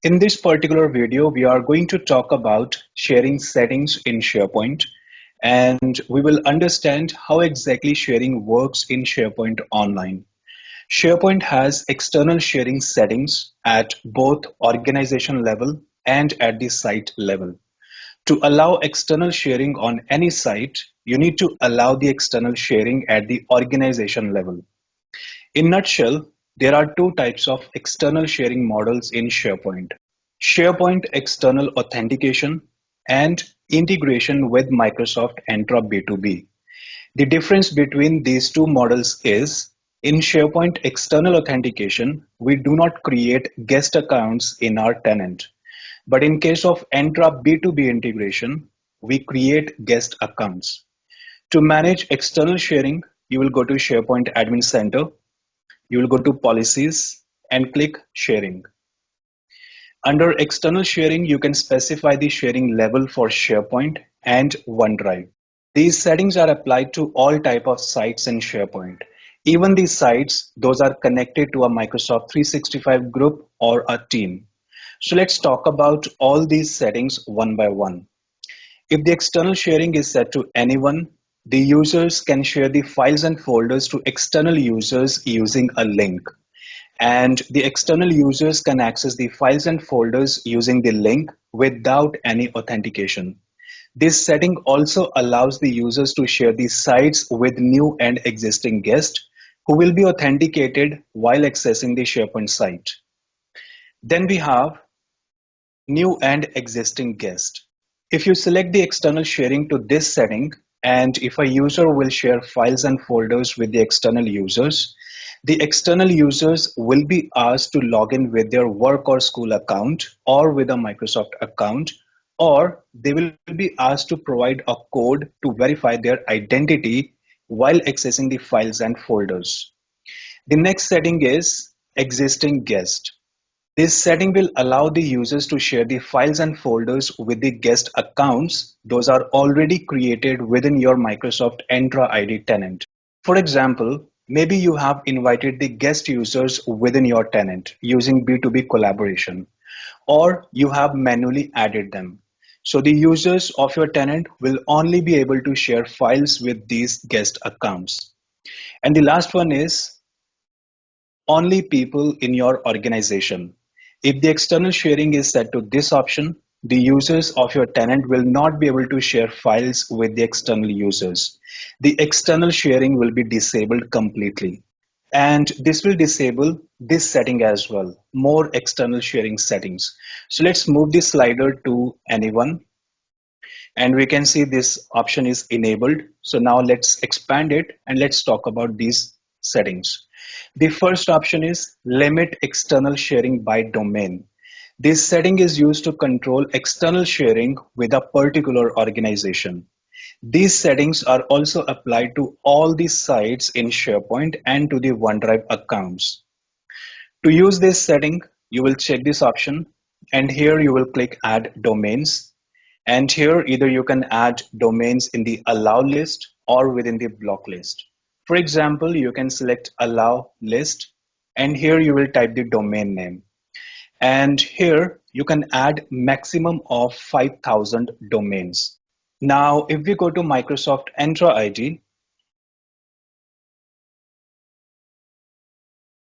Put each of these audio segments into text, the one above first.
In this particular video, we are going to talk about sharing settings in SharePoint, and we will understand how exactly sharing works in SharePoint Online. SharePoint has external sharing settings at both organization level and at the site level. To allow external sharing on any site, you need to allow the external sharing at the organization level. In nutshell, there are two types of external sharing models in SharePoint. SharePoint External Authentication and integration with Microsoft Entra B2B. The difference between these two models is, in SharePoint External Authentication, we do not create guest accounts in our tenant. But in case of Entra B2B integration, we create guest accounts. To manage external sharing, you will go to SharePoint Admin Center, you will go to Policies and click Sharing. Under external sharing, you can specify the sharing level for SharePoint and OneDrive. These settings are applied to all type of sites in SharePoint. Even these sites, those are connected to a Microsoft 365 group or a team. So let's talk about all these settings one by one. If the external sharing is set to anyone, the users can share the files and folders to external users using a link. And the external users can access the files and folders using the link without any authentication. This setting also allows the users to share the sites with new and existing guests who will be authenticated while accessing the SharePoint site. Then we have new and existing guest. If you select the external sharing to this setting, and if a user will share files and folders with the external users, the external users will be asked to log in with their work or school account or with a Microsoft account, or they will be asked to provide a code to verify their identity while accessing the files and folders. The next setting is existing guest. This setting will allow the users to share the files and folders with the guest accounts. Those are already created within your Microsoft Entra ID tenant. For example, maybe you have invited the guest users within your tenant using B2B collaboration, or you have manually added them. So the users of your tenant will only be able to share files with these guest accounts. And the last one is only people in your organization. If the external sharing is set to this option, the users of your tenant will not be able to share files with the external users. The external sharing will be disabled completely. And this will disable this setting as well, more external sharing settings. So let's move this slider to anyone, and we can see this option is enabled. So now let's expand it and let's talk about these settings. The first option is limit external sharing by domain. This setting is used to control external sharing with a particular organization. These settings are also applied to all the sites in SharePoint and to the OneDrive accounts. To use this setting, you will check this option, and here you will click Add Domains. And here either you can add domains in the Allow list or within the block list. For example, you can select Allow list, and here you will type the domain name. And here you can add maximum of 5,000 domains. Now, if we go to Microsoft Entra ID,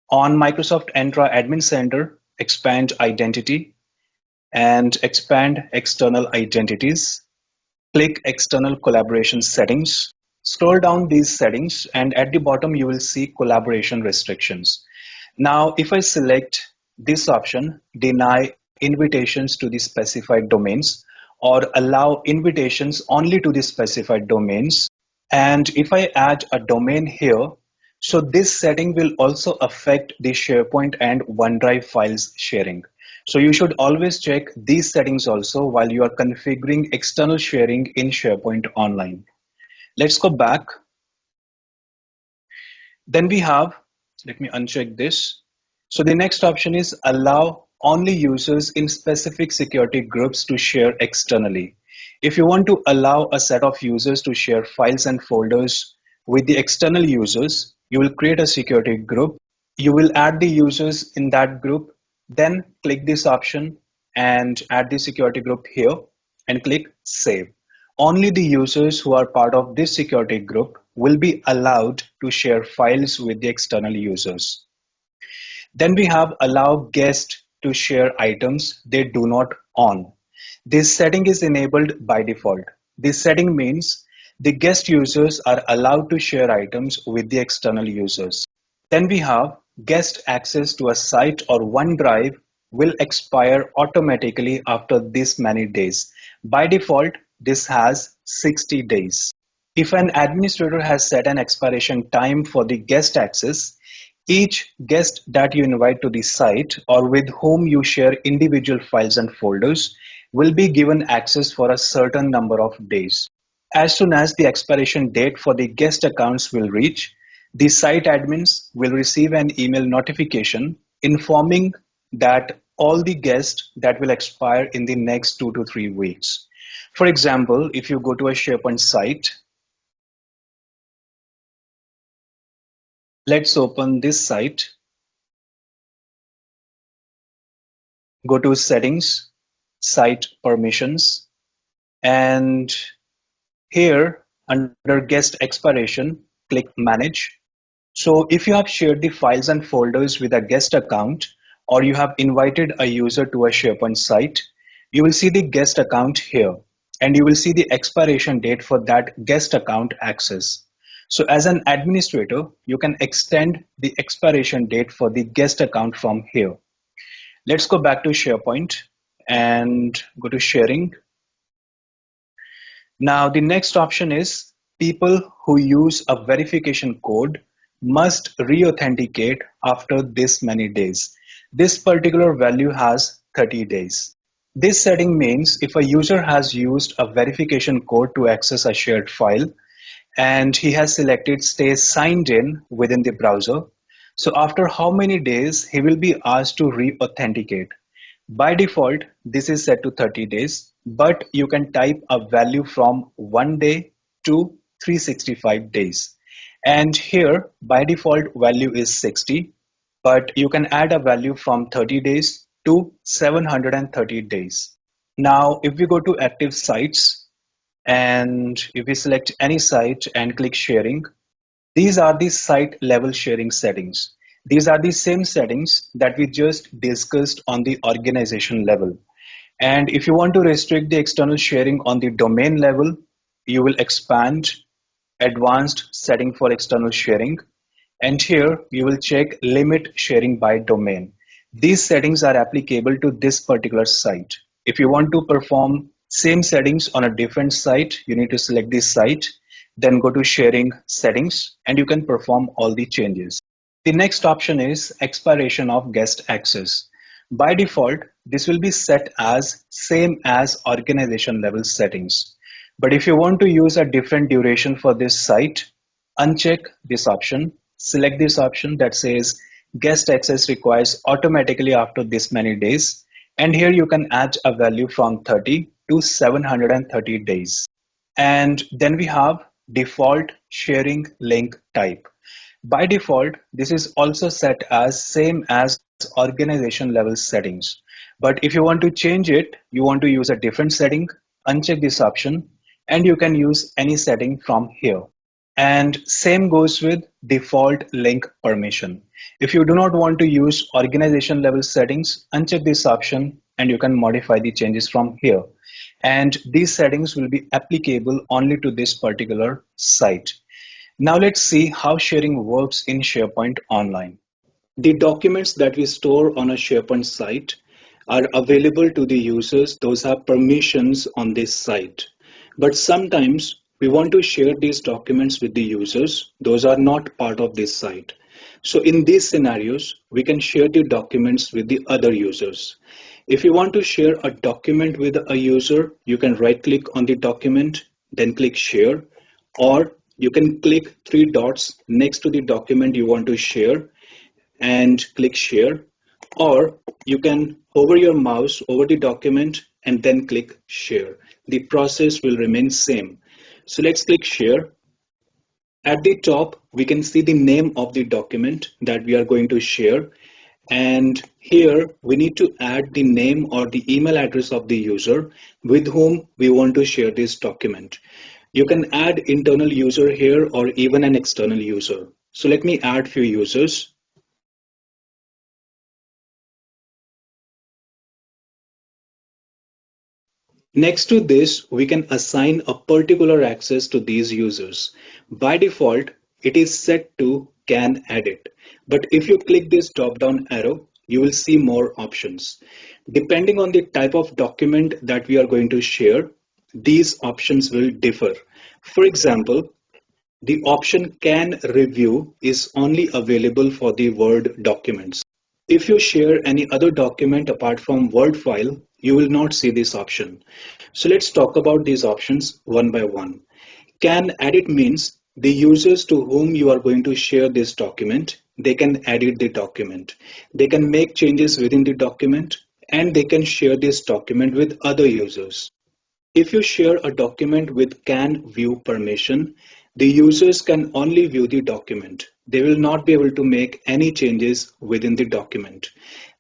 on Microsoft Entra Admin Center, expand Identity and expand External Identities. Click External Collaboration Settings. Scroll down these settings, and at the bottom you will see Collaboration Restrictions. Now, if I select this option, Deny invitations to the specified domains, or allow invitations only to the specified domains, and if I add a domain here, so this setting will also affect the SharePoint and OneDrive files sharing. So you should always check these settings also while you are configuring external sharing in SharePoint Online. Let's go back. Then we have, let me uncheck this. So the next option is allow only users in specific security groups to share externally. If you want to allow a set of users to share files and folders with the external users, you will create a security group. You will add the users in that group. Then click this option and add the security group here and click Save. Only the users who are part of this security group will be allowed to share files with the external users. Then we have allow guests to share items they do not own. This setting is enabled by default. This setting means the guest users are allowed to share items with the external users. Then we have guest access to a site or OneDrive will expire automatically after this many days. By default, this has 60 days. If an administrator has set an expiration time for the guest access, each guest that you invite to the site or with whom you share individual files and folders will be given access for a certain number of days. As soon as the expiration date for the guest accounts will reach, the site admins will receive an email notification informing that all the guests that will expire in the next 2 to 3 weeks. For example, if you go to a SharePoint site, let's open this site, go to Settings, Site Permissions, and here under Guest Expiration, click Manage. So if you have shared the files and folders with a guest account or you have invited a user to a SharePoint site, you will see the guest account here and you will see the expiration date for that guest account access. So as an administrator, you can extend the expiration date for the guest account from here. Let's go back to SharePoint and go to sharing. Now the next option is people who use a verification code must re-authenticate after this many days. This particular value has 30 days. This setting means if a user has used a verification code to access a shared file and he has selected stay signed in within the browser, so after how many days he will be asked to re-authenticate. By default, this is set to 30 days, but you can type a value from 1 day to 365 days. And here, by default, value is 60, but you can add a value from 30 days to 730 days. Now, if we go to active sites and if we select any site and click sharing, these are the site level sharing settings. These are the same settings that we just discussed on the organization level. And if you want to restrict the external sharing on the domain level, you will expand advanced setting for external sharing. And here you will check limit sharing by domain. These settings are applicable to this particular site. If you want to perform same settings on a different site, you need to select this site, then go to sharing settings and you can perform all the changes. The next option is expiration of guest access. By default, this will be set as same as organization level settings. But if you want to use a different duration for this site, uncheck this option, select this option that says guest access requires automatically after this many days. And here you can add a value from 30 to 730 days. And then we have default sharing link type. By default, this is also set as same as organization level settings. But if you want to change it, you want to use a different setting, uncheck this option and you can use any setting from here. And same goes with default link permission. If you do not want to use organization level settings, uncheck this option and you can modify the changes from here. And these settings will be applicable only to this particular site. Now let's see how sharing works in SharePoint Online. The documents that we store on a SharePoint site are available to the users. Those have permissions on this site. But sometimes we want to share these documents with the users. Those are not part of this site. So in these scenarios, we can share the documents with the other users. If you want to share a document with a user, you can right click on the document, then click share, or you can click three dots next to the document you want to share and click share, or you can hover your mouse over the document and then click share. The process will remain same. So let's click share. At the top, we can see the name of the document that we are going to share. And here we need to add the name or the email address of the user with whom we want to share this document. You can add internal user here or even an external user. So let me add few users. Next to this, we can assign a particular access to these users. By default, it is set to can edit. But if you click this drop-down arrow, you will see more options. Depending on the type of document that we are going to share, these options will differ. For example, the option can review is only available for the Word documents. If you share any other document apart from Word file, you will not see this option. So let's talk about these options one by one. Can edit means the users to whom you are going to share this document, they can edit the document. They can make changes within the document and they can share this document with other users. If you share a document with can view permission, the users can only view the document. They will not be able to make any changes within the document.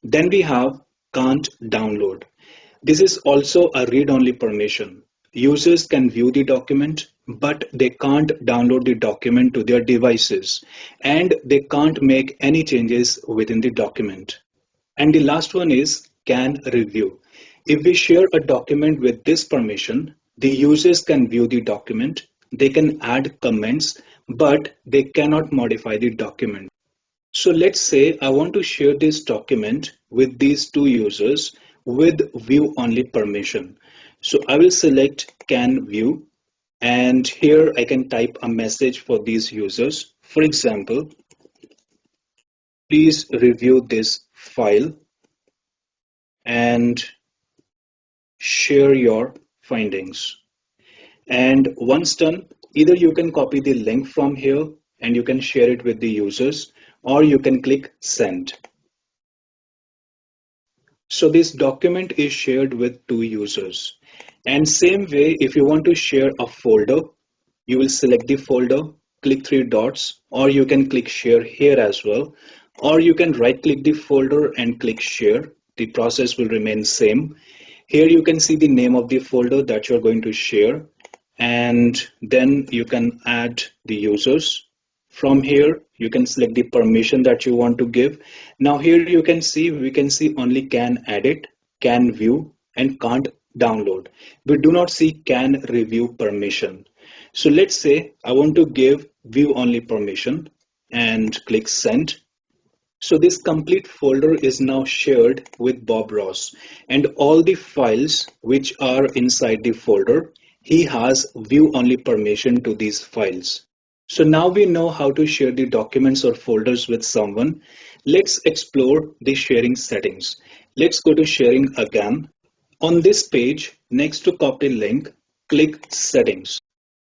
Then we have can't download. This is also a read-only permission. Users can view the document, but they can't download the document to their devices, and they can't make any changes within the document. And the last one is can review. If we share a document with this permission, the users can view the document, they can add comments, but they cannot modify the document. So let's say I want to share this document with these two users with view only permission. So I will select can view and here I can type a message for these users. For example, please review this file and share your findings. And once done, either you can copy the link from here and you can share it with the users, or you can click send. So this document is shared with two users. And same way, if you want to share a folder, you will select the folder, click three dots, or you can click share here as well, or you can right click the folder and click share. The process will remain same. Here you can see the name of the folder that you're going to share, and then you can add the users. From here, you can select the permission that you want to give. Now here you can see, we can see only can edit, can view, and can't download. We do not see can review permission. So let's say I want to give view only permission and click send. So this complete folder is now shared with Bob Ross, and all the files which are inside the folder, he has view only permission to these files. So now we know how to share the documents or folders with someone. Let's explore the sharing settings. Let's go to sharing again. On this page, next to copy link, click settings.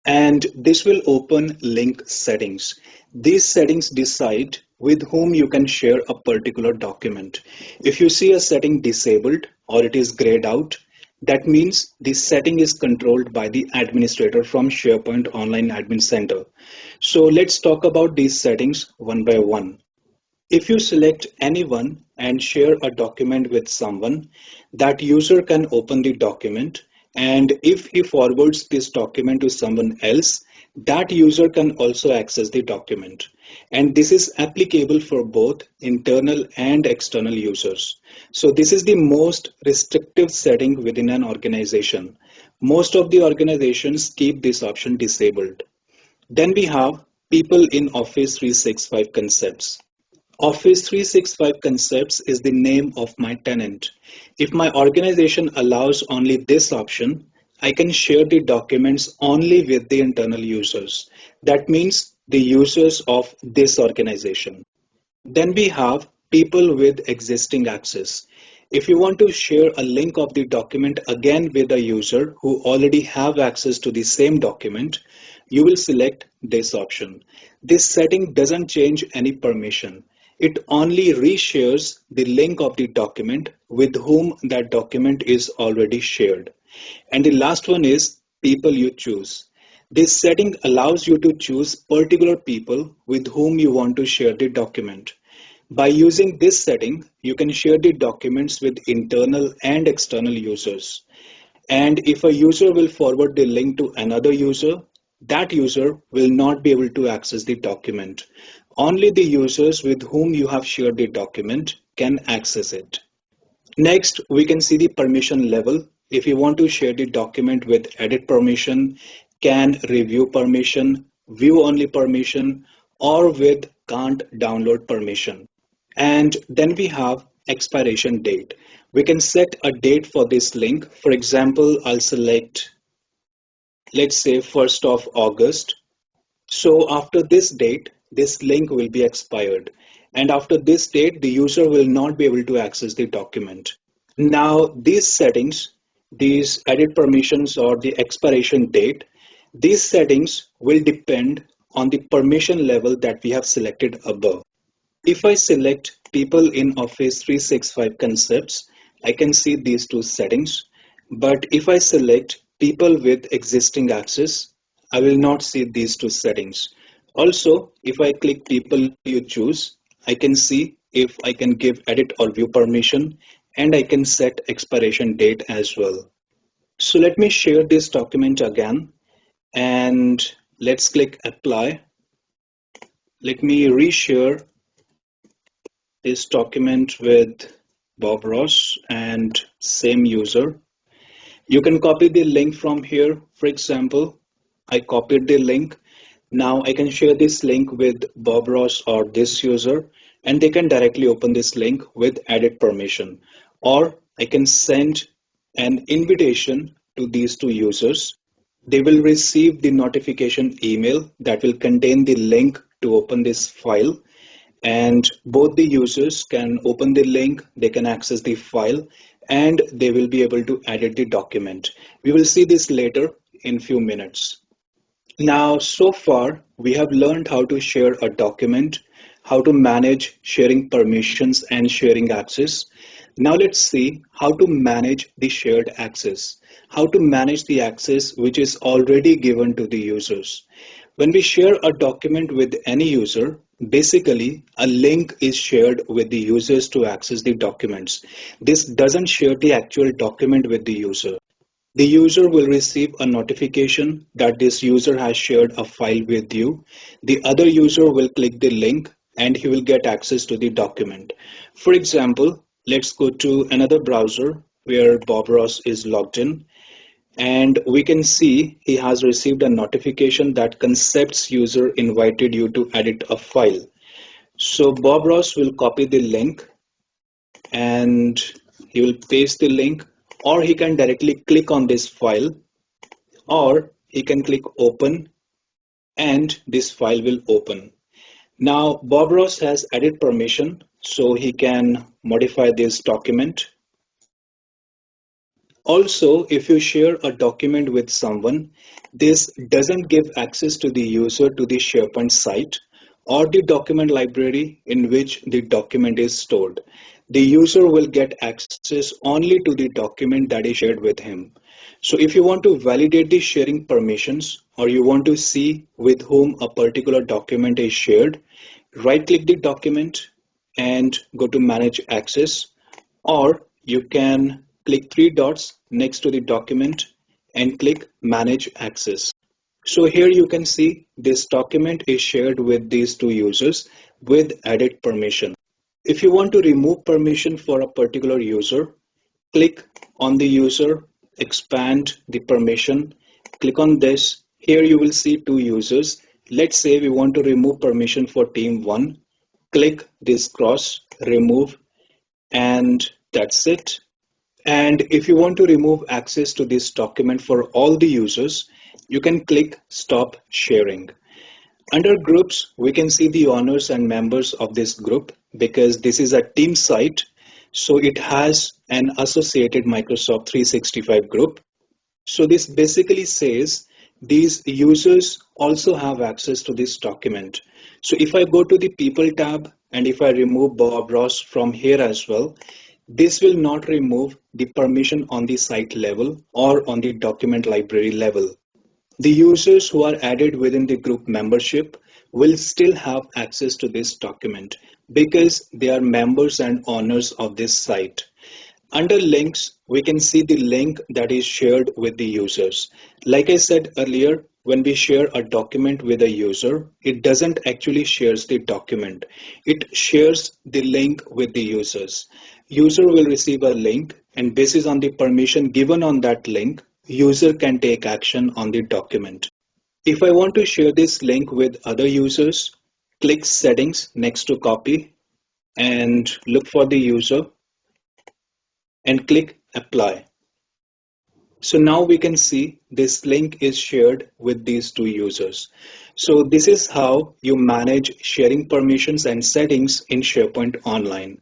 And this will open link settings. These settings decide with whom you can share a particular document. If you see a setting disabled or it is grayed out, that means the setting is controlled by the administrator from SharePoint Online Admin Center. So let's talk about these settings one by one. If you select anyone and share a document with someone, that user can open the document, and if he forwards this document to someone else, that user can also access the document. And this is applicable for both internal and external users. So this is the most restrictive setting within an organization. Most of the organizations keep this option disabled. Then we have people in Office 365 concepts. Office 365 Concepts is the name of my tenant. If my organization allows only this option, I can share the documents only with the internal users. That means the users of this organization. Then we have people with existing access. If you want to share a link of the document again with a user who already have access to the same document, you will select this option. This setting doesn't change any permission. It only reshares the link of the document with whom that document is already shared. And the last one is people you choose. This setting allows you to choose particular people with whom you want to share the document. By using this setting, you can share the documents with internal and external users. And if a user will forward the link to another user, that user will not be able to access the document. Only the users with whom you have shared the document can access it. Next, we can see the permission level. If you want to share the document with edit permission, can review permission, view only permission, or with can't download permission. And then we have expiration date. We can set a date for this link. For example, I'll select, let's say 1st of August. So after this date, this link will be expired. And after this date, the user will not be able to access the document. Now, these settings, these edit permissions or the expiration date, these settings will depend on the permission level that we have selected above. If I select people in Office 365 concepts, I can see these two settings. But if I select people with existing access, I will not see these two settings. Also, if I click people you choose, I can see if I can give edit or view permission, and I can set expiration date as well. So let me share this document again, and let's click apply. Let me reshare this document with Bob Ross and same user. You can copy the link from here. For example, I copied the link. Now I can share this link with Bob Ross or this user, and they can directly open this link with edit permission. Or I can send an invitation to these two users. They will receive the notification email that will contain the link to open this file, and both the users can open the link, they can access the file, and they will be able to edit the document. We will see this later in few minutes. Now, so far, we have learned how to share a document, how to manage sharing permissions and sharing access. Now let's see how to manage the shared access, how to manage the access which is already given to the users. When we share a document with any user, basically a link is shared with the users to access the documents. This doesn't share the actual document with the user. The user will receive a notification that this user has shared a file with you. The other user will click the link and he will get access to the document. For example, let's go to another browser where Bob Ross is logged in, and we can see he has received a notification that Concepts user invited you to edit a file. So Bob Ross will copy the link and he will paste the link, or he can directly click on this file, or he can click open and this file will open. Now Bob Ross has edit permission, so he can modify this document. Also, if you share a document with someone, this doesn't give access to the user to the SharePoint site or the document library in which the document is stored. The user will get access only to the document that is shared with him. So if you want to validate the sharing permissions, or you want to see with whom a particular document is shared, right click the document and go to manage access, or you can click three dots next to the document and click manage access. So here you can see this document is shared with these two users with edit permission. If you want to remove permission for a particular user, click on the user, expand the permission, click on this. Here you will see two users. Let's say we want to remove permission for team 1. Click this cross, remove, and that's it. And if you want to remove access to this document for all the users, you can click stop sharing. Under groups, we can see the owners and members of this group because this is a team site. So it has an associated Microsoft 365 group. So this basically says these users also have access to this document. So if I go to the people tab and if I remove Bob Ross from here as well, this will not remove the permission on the site level or on the document library level. The users who are added within the group membership will still have access to this document, because they are members and owners of this site. Under links, we can see the link that is shared with the users. Like I said earlier, when we share a document with a user, it doesn't actually shares the document. It shares the link with the users. User will receive a link, and based on the permission given on that link, user can take action on the document. If I want to share this link with other users, click Settings next to Copy and look for the user and click Apply. So now we can see this link is shared with these two users. So this is how you manage sharing permissions and settings in SharePoint Online.